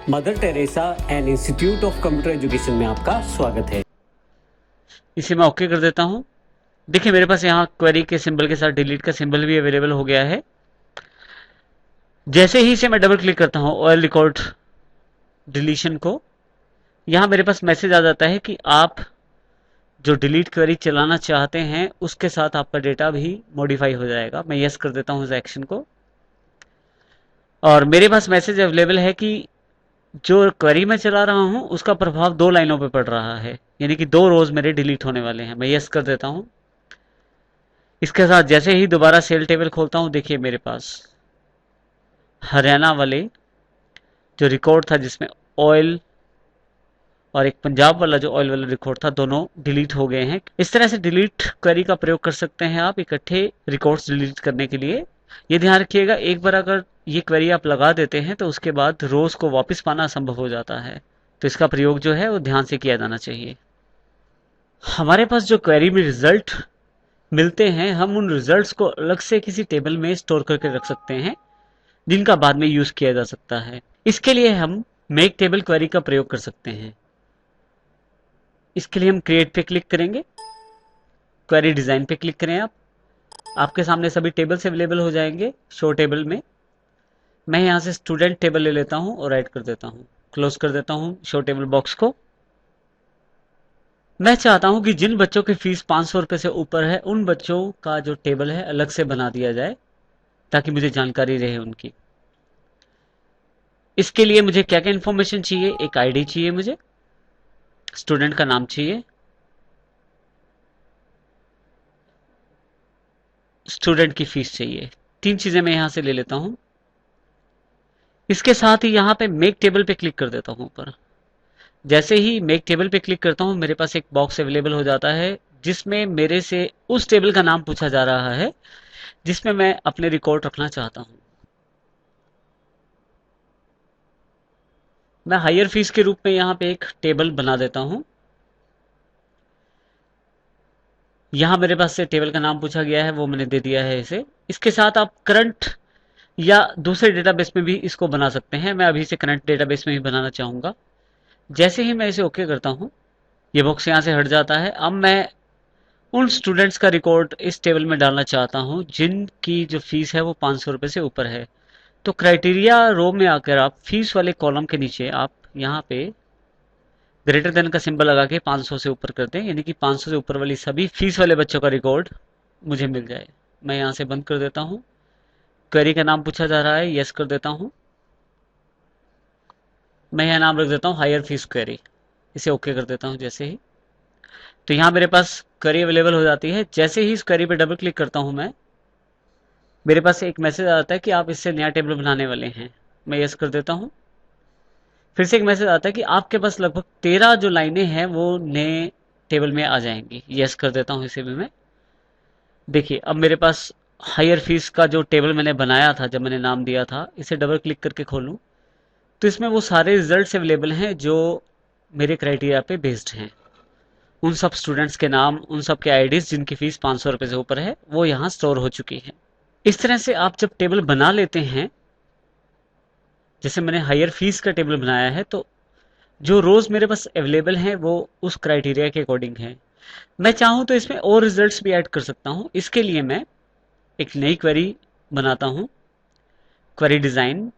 Mother Teresa and institute of computer education में आपका स्वागत है। इसे मैं ओके कर देता हूँ। देखिए मेरे पास यहाँ क्वेरी के सिंबल के साथ डिलीट का सिंबल भी अवेलेबल हो गया है। जैसे ही इसे मैं डबल क्लिक करता हूँ ऑयल रिकॉर्ड डिलीशन को, यहाँ मेरे पास मैसेज आ जाता है कि आप जो डिलीट क्वेरी चलाना चाहते हैं उसके साथ आपका डेटा भी मॉडिफाई हो जाएगा। मैं यस कर देता हूँ इस एक्शन को, और मेरे पास मैसेज अवेलेबल है कि जो क्वेरी मैं चला रहा हूँ उसका प्रभाव 2 लाइनों पे पड़ रहा है, यानी कि 2 रोज मेरे डिलीट होने वाले हैं। मैं यस कर देता हूँ। इसके साथ जैसे ही दोबारा सेल टेबल खोलता हूँ, देखिए मेरे पास हरियाणा वाले जो रिकॉर्ड था जिसमें ऑयल और एक पंजाब वाला जो ऑयल वाला रिकॉर्ड था, दोनों डिलीट हो गए हैं। इस तरह से डिलीट क्वेरी का प्रयोग कर सकते हैं आप इकट्ठे रिकॉर्ड्स डिलीट करने के लिए। ये ध्यान रखिएगा, एक बार अगर ये क्वेरी आप लगा देते हैं तो उसके बाद रोज को वापस पाना असंभव हो जाता है। तो इसका प्रयोग जो है वो ध्यान से किया जाना चाहिए। हमारे पास जो क्वेरी में रिजल्ट मिलते हैं, हम उन रिजल्ट्स को अलग से किसी टेबल में स्टोर करके रख सकते हैं जिनका बाद में यूज किया जा सकता है। इसके लिए हम मेक टेबल क्वेरी का प्रयोग कर सकते हैं। इसके लिए हम क्रिएट पे क्लिक करेंगे, क्वेरी डिजाइन पे क्लिक करें आप। आपके सामने सभी टेबल्स अवेलेबल हो जाएंगे शो टेबल में। मैं यहाँ से स्टूडेंट टेबल ले लेता हूँ और ऐड कर देता हूँ, क्लोज कर देता हूँ शो टेबल बॉक्स को। मैं चाहता हूँ कि जिन बच्चों की फीस 500 रुपए से ऊपर है उन बच्चों का जो टेबल है अलग से बना दिया जाए, ताकि मुझे जानकारी रहे उनकी। इसके लिए मुझे क्या क्या इन्फॉर्मेशन चाहिए? एक आईडी चाहिए, मुझे स्टूडेंट का नाम चाहिए, स्टूडेंट की फीस चाहिए। 3 चीजें मैं यहां से ले लेता हूं। इसके साथ ही यहां पे मेक टेबल पे क्लिक कर देता हूं ऊपर। जैसे ही मेक टेबल पे क्लिक करता हूं, मेरे पास एक बॉक्स अवेलेबल हो जाता है जिसमें मेरे से उस टेबल का नाम पूछा जा रहा है जिसमें मैं अपने रिकॉर्ड रखना चाहता हूं। मैं हायर फीस के रूप में यहां पे एक टेबल बना देता हूं। यहां मेरे पास से टेबल का नाम पूछा गया है, वो मैंने दे दिया है इसे। इसके साथ आप करंट या दूसरे डेटाबेस में भी इसको बना सकते हैं। मैं अभी इसे करंट डेटाबेस में ही बनाना चाहूंगा। जैसे ही मैं इसे ओके करता हूं, ये बॉक्स यहां से हट जाता है। अब मैं उन स्टूडेंट्स का रिकॉर्ड इस टेबल में डालना चाहता हूं जिनकी जो फीस है वो 500 रुपए से ऊपर है। तो क्राइटेरिया रो में आकर आप फीस वाले कॉलम के नीचे आप यहाँ पे ग्रेटर देन का सिंबल लगा के 500 से ऊपर कर दें, यानी कि 500 से ऊपर वाली सभी फीस वाले बच्चों का रिकॉर्ड मुझे मिल जाए। मैं यहाँ से बंद कर देता हूँ। क्वेरी का नाम पूछा जा रहा है, यस कर देता हूँ। मैं यहाँ नाम रख देता हूँ हायर फीस क्वेरी। इसे ओके कर देता हूँ जैसे ही। तो यहाँ मेरे पास क्वेरी अवेलेबल हो जाती है। जैसे ही इस क्वेरी पे डबल क्लिक करता हूँ मैं, मेरे पास एक मैसेज आता है कि आप इससे नया टेबल बनाने वाले हैं। मैं यस कर देता हूँ। फिर से एक मैसेज आता है कि आपके पास लगभग 13 जो लाइनें हैं वो नए टेबल में आ जाएंगी। यस कर देता हूँ इसे भी मैं। देखिए अब मेरे पास हायर फीस का जो टेबल मैंने बनाया था जब मैंने नाम दिया था, इसे डबल क्लिक करके खोलूं तो इसमें वो सारे रिजल्ट्स अवेलेबल हैं जो मेरे क्राइटेरिया पे बेस्ड हैं। उन सब स्टूडेंट्स के नाम, उन सब के आईडीज जिनकी फीस 500 रुपए से ऊपर है, वो यहाँ स्टोर हो चुकी है। इस तरह से आप जब टेबल बना लेते हैं, जैसे मैंने हायर फीस का टेबल बनाया है, तो जो रोज मेरे पास अवेलेबल हैं वो उस क्राइटेरिया के अकॉर्डिंग है। मैं चाहूं तो इसमें और रिजल्ट्स भी ऐड कर सकता हूं। इसके लिए मैं एक नई क्वेरी बनाता हूं, क्वेरी डिजाइन,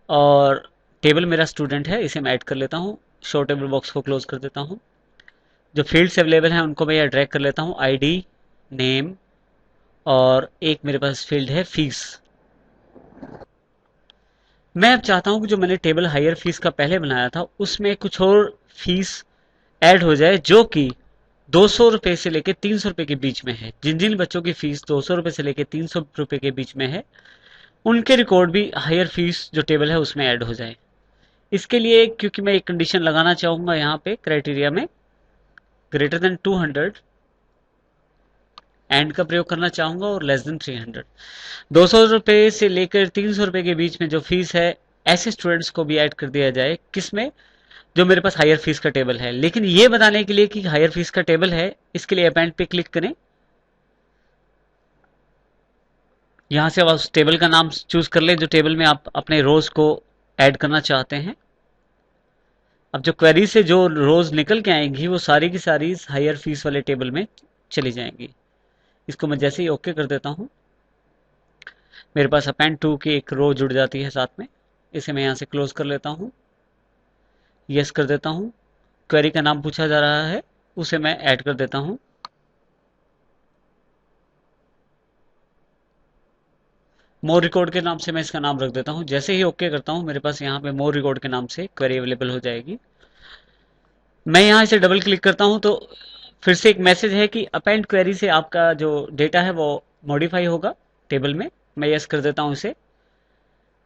और टेबल मेरा स्टूडेंट है, इसे मैं ऐड कर लेता हूं। शो टेबल बॉक्स को क्लोज कर देता हूं। जो फील्ड्स अवेलेबल हैं उनको मैं यहाँ ड्रैग कर लेता हूं, आईडी, नेम, और एक मेरे पास फील्ड है फीस। मैं अब चाहता हूं कि जो मैंने टेबल हायर फीस का पहले बनाया था उसमें कुछ और फीस ऐड हो जाए जो कि 200 रुपए से लेकर 300 रुपए के बीच में है। जिन जिन बच्चों की फीस 200 रुपए से लेकर 300 रुपए के बीच में है, उनके रिकॉर्ड भी हायर फीस जो टेबल है उसमें ऐड हो जाए। इसके लिए क्योंकि मैं एक कंडीशन लगाना चाहूंगा यहाँ पे क्राइटेरिया में, ग्रेटर देन 200 एंड का प्रयोग करना चाहूंगा, और लेस देन 300। 200 रुपए से लेकर 300 रुपए के बीच में जो फीस है, ऐसे स्टूडेंट्स को भी ऐड कर दिया जाए। किसमें? जो मेरे पास हायर फीस का टेबल है। लेकिन ये बताने के लिए कि हायर फीस का टेबल है, इसके लिए अपेंड पे क्लिक करें। यहां से आप उस टेबल का नाम चूज कर ले जो टेबल में आप अपने रोज को ऐड करना चाहते हैं। अब जो क्वेरी से जो रोज निकल के आएंगी वो सारी की सारी हायर फीस वाले टेबल में चली जाएंगी। इसको मैं जैसे ही ओके कर देता हूँ, मेरे पास अपेंड टू की एक रो जुड़ जाती है साथ में। इसे मैं यहाँ से क्लोज कर लेता हूँ, यस कर देता हूँ। क्वेरी का नाम पूछा जा रहा है, उसे मैं ऐड कर देता हूँ। मोर रिकॉर्ड के नाम से मैं इसका नाम रख देता हूँ। जैसे ही ओके करता हूँ, मेरे पास यहाँ पे मोर रिकॉर्ड के नाम से क्वेरी अवेलेबल हो जाएगी। मैं यहाँ इसे डबल क्लिक करता हूँ तो फिर से एक मैसेज है कि अपेंड क्वेरी से आपका जो डेटा है वो मॉडिफाई होगा टेबल में। मैं यस कर देता हूँ इसे।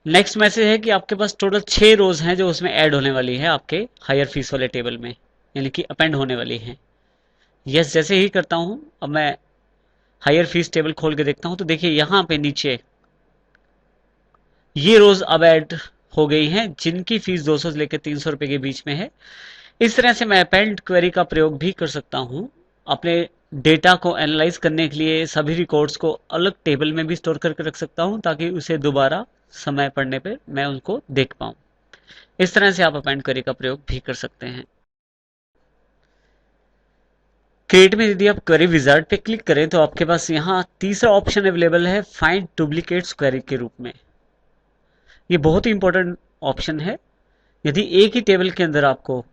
नेक्स्ट मैसेज है कि आपके पास टोटल 6 रोज हैं जो उसमें ऐड होने वाली है आपके हायर फीस वाले टेबल में, यानी कि अपेंड होने वाली हैं। यस जैसे ही करता हूँ, अब मैं हायर फीस टेबल खोल के देखता हूँ तो देखिए यहाँ पे नीचे ये रोज अब ऐड हो गई हैं जिनकी फीस 200 से लेकर 300 रुपए के बीच में है। इस तरह से मैं अपेंड क्वेरी का प्रयोग भी कर सकता हूं अपने डेटा को एनालाइज करने के लिए। सभी रिकॉर्ड्स को अलग टेबल में भी स्टोर करके रख सकता हूं ताकि उसे दोबारा समय पड़ने पर मैं उनको देख पाऊं। इस तरह से आप अपेंड क्वेरी का प्रयोग भी कर सकते हैं। क्रिएट में यदि आप क्वेरी विजार्ड पे क्लिक करें तो आपके पास यहाँ तीसरा ऑप्शन अवेलेबल है, फाइंड डुप्लीकेट्स क्वेरी के रूप में। ये बहुत ही इंपॉर्टेंट ऑप्शन है। यदि एक ही टेबल के अंदर आपको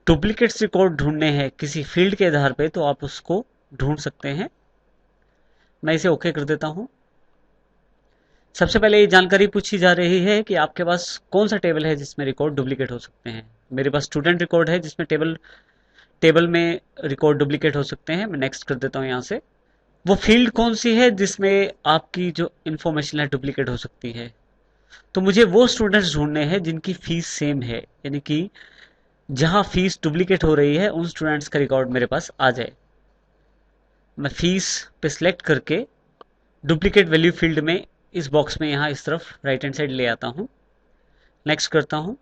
डुप्लीकेट्स रिकॉर्ड ढूंढने हैं किसी फील्ड के आधार पे तो आप उसको ढूंढ सकते हैं। मैं इसे ओके कर देता हूं। सबसे पहले ये जानकारी पूछी जा रही है कि आपके पास कौन सा टेबल है जिसमें रिकॉर्ड डुप्लीकेट हो सकते हैं। मेरे पास स्टूडेंट रिकॉर्ड है जिसमें टेबल में रिकॉर्ड डुप्लीकेट हो सकते हैं। मैं नेक्स्ट कर देता हूं यहां से। वो फील्ड कौन सी है जिसमें आपकी जो इंफॉर्मेशन है डुप्लीकेट हो सकती है, तो मुझे वो स्टूडेंट्स ढूंढने हैं जिनकी फीस सेम है, यानी कि जहां फीस डुप्लीकेट हो रही है उन स्टूडेंट्स का रिकॉर्ड मेरे पास आ जाए। मैं फीस पे सिलेक्ट करके डुप्लीकेट वैल्यू फील्ड में इस बॉक्स में यहां इस तरफ राइट हैंड साइड ले आता हूं, नेक्स्ट करता हूं।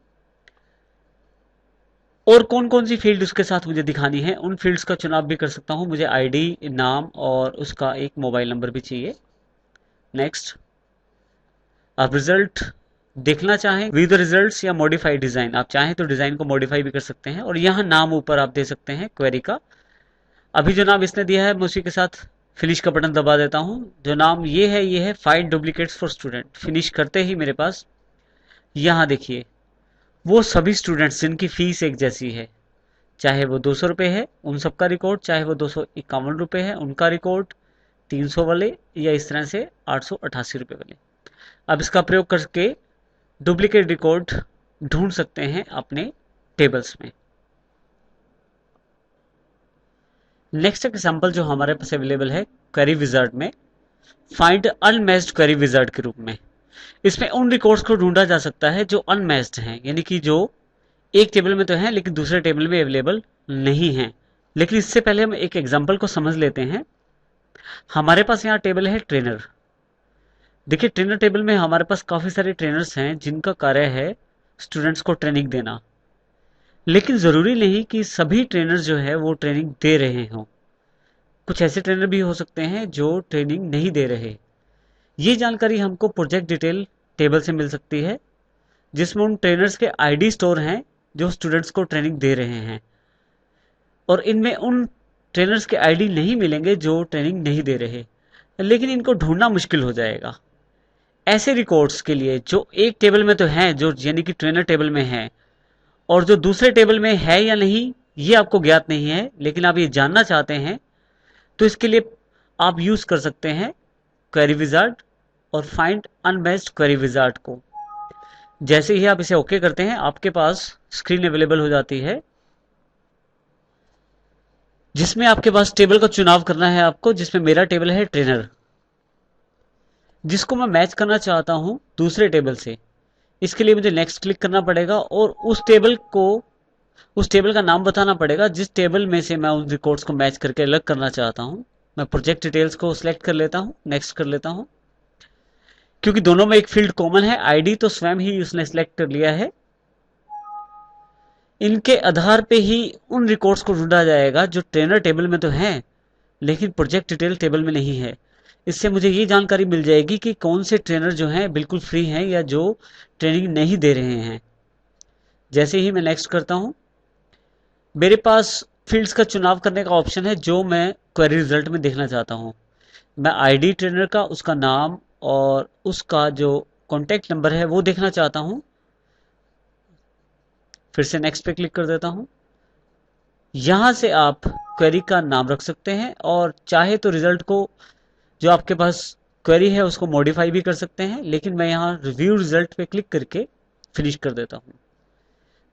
और कौन कौन सी फील्ड उसके साथ मुझे दिखानी है उन फील्ड्स का चुनाव भी कर सकता हूं। मुझे आईडी, नाम और उसका एक मोबाइल नंबर भी चाहिए। नेक्स्ट। आप रिजल्ट देखना चाहें व्यू द रिजल्ट्स या मॉडिफाई डिजाइन, आप चाहें तो डिजाइन को मॉडिफाई भी कर सकते हैं। और यहाँ नाम ऊपर आप दे सकते हैं क्वेरी का। अभी जो नाम इसने दिया है मैं उसी के साथ फिनिश का बटन दबा देता हूं। जो नाम ये है find duplicates for student. Finish करते ही मेरे पास यहाँ देखिए वो सभी स्टूडेंट्स जिनकी फीस एक जैसी है, चाहे वो 200 रुपए है उन सबका रिकॉर्ड, चाहे वो 251 रुपए है उनका रिकॉर्ड, 300 वाले या इस तरह से 888 रुपए वाले। अब इसका प्रयोग करके डुप्लीकेट रिकॉर्ड ढूंढ सकते हैं अपने टेबल्स में। नेक्स्ट एग्जांपल जो हमारे पास अवेलेबल है क्वेरी विजार्ड में, फाइंड अनमैच्ड क्वेरी विजार्ड के रूप में। इसमें उन रिकॉर्ड्स को ढूंढा जा सकता है जो अनमैच्ड हैं, यानी कि जो एक टेबल में तो हैं लेकिन दूसरे टेबल में अवेलेबल नहीं हैं। लेकिन इससे पहले हम एक एग्जांपल को समझ लेते हैं। हमारे पास यहाँ टेबल है ट्रेनर। देखिए ट्रेनर टेबल में हमारे पास काफी सारे ट्रेनर्स हैं जिनका कार्य है स्टूडेंट्स को ट्रेनिंग देना। लेकिन जरूरी नहीं कि सभी ट्रेनर्स जो है वो ट्रेनिंग दे रहे हों। कुछ ऐसे ट्रेनर भी हो सकते हैं जो ट्रेनिंग नहीं दे रहे। ये जानकारी हमको प्रोजेक्ट डिटेल टेबल से मिल सकती है जिसमें उन ट्रेनर्स के आईडी स्टोर हैं जो स्टूडेंट्स को ट्रेनिंग दे रहे हैं। और इनमें उन ट्रेनर्स के आईडी नहीं मिलेंगे जो ट्रेनिंग नहीं दे रहे, लेकिन इनको ढूंढना मुश्किल हो जाएगा। ऐसे रिकॉर्ड्स के लिए जो एक टेबल में तो हैं, जो यानी कि ट्रेनर टेबल में है, और जो दूसरे टेबल में है या नहीं ये आपको ज्ञात नहीं है लेकिन आप ये जानना चाहते हैं, तो इसके लिए आप यूज कर सकते हैं क्वेरी विजार्ड और फाइंड अनमैच्ड क्वेरी विजार्ड को। जैसे ही आप इसे ओके करते हैं आपके पास स्क्रीन अवेलेबल हो जाती है जिसमें आपके पास टेबल का चुनाव करना है आपको, जिसमें मेरा टेबल है ट्रेनर, जिसको मैं मैच करना चाहता हूं दूसरे टेबल से। इसके लिए मुझे नेक्स्ट क्लिक करना पड़ेगा और उस टेबल का नाम बताना पड़ेगा जिस टेबल में से मैं उन रिकॉर्ड्स को मैच करके अलग करना चाहता हूं। मैं प्रोजेक्ट डिटेल्स को सिलेक्ट कर लेता हूं, नेक्स्ट कर लेता हूं। क्योंकि दोनों में एक फील्ड कॉमन है, आईडी तो स्वयं ही उसने सिलेक्ट कर लिया है। इनके आधार पे ही उन रिकॉर्ड्स को ढूंढा जाएगा जो ट्रेनर टेबल में तो हैं लेकिन प्रोजेक्ट डिटेल टेबल में नहीं है। इससे मुझे ये जानकारी मिल जाएगी कि कौन से ट्रेनर जो हैं बिल्कुल फ्री हैं या जो ट्रेनिंग नहीं दे रहे हैं। जैसे ही मैं नेक्स्ट करता हूँ, मेरे पास फील्ड्स का चुनाव करने का ऑप्शन है जो मैं क्वेरी रिजल्ट में देखना चाहता हूँ। मैं आईडी ट्रेनर का, उसका नाम और उसका जो कॉन्टैक्ट नंबर है वो देखना चाहता हूँ। फिर से नेक्स्ट पे क्लिक कर देता हूँ। यहाँ से आप क्वेरी का नाम रख सकते हैं और चाहे तो रिजल्ट को, जो आपके पास क्वेरी है उसको मॉडिफाई भी कर सकते हैं, लेकिन मैं यहाँ रिव्यू रिजल्ट पे क्लिक करके फिनिश कर देता हूँ।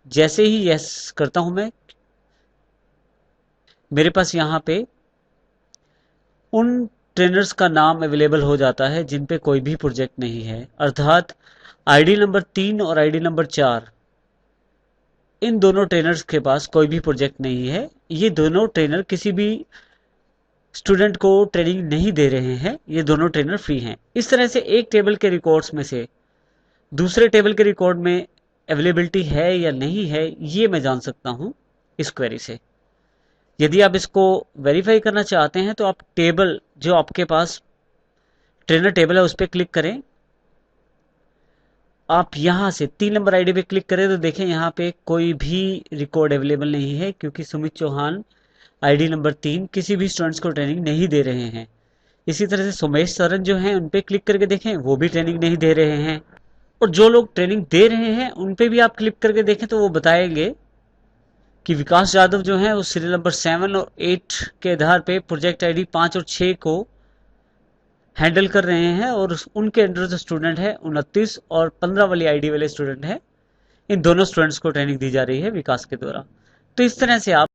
जैसे ही यस करता हूँ मैं, मेरे पास यहाँ पे उन ट्रेनर्स का नाम अवेलेबल हो जाता है जिन पे कोई भी प्रोजेक्ट नहीं है, अर्थात आईडी नंबर 3 और आईडी नंबर 4, इन दोनों ट्रेनर्स के पास कोई भी प्रोजेक्ट नहीं है। ये दोनों ट्रेनर किसी भी स्टूडेंट को ट्रेनिंग नहीं दे रहे हैं, ये दोनों ट्रेनर फ्री हैं। इस तरह से एक टेबल के रिकॉर्ड्स में से दूसरे टेबल के रिकॉर्ड में अवेलेबिलिटी है या नहीं है, ये मैं जान सकता हूं इस क्वेरी से। यदि आप इसको वेरीफाई करना चाहते हैं तो आप टेबल, जो आपके पास ट्रेनर टेबल है, उस पर क्लिक करें। आप यहां से 3 नंबर आईडी पे क्लिक करें तो देखें यहाँ पे कोई भी रिकॉर्ड अवेलेबल नहीं है, क्योंकि सुमित चौहान आईडी नंबर 3 किसी भी स्टूडेंट्स को ट्रेनिंग नहीं दे रहे हैं। इसी तरह से सोमेश सरन जो हैं उन पे क्लिक करके देखें, वो भी ट्रेनिंग नहीं दे रहे हैं। और जो लोग ट्रेनिंग दे रहे हैं उन पे भी आप क्लिक करके देखें तो वो बताएंगे कि विकास यादव जो है वो सीरियल नंबर 7 और 8 के आधार पे प्रोजेक्ट आईडी 5 और 6 को हैंडल कर रहे हैं, और उनके अंडर जो स्टूडेंट है 29 और 15 वाली आईडी वाले स्टूडेंट है, इन दोनों स्टूडेंट्स को ट्रेनिंग दी जा रही है विकास के द्वारा। तो इस तरह से आप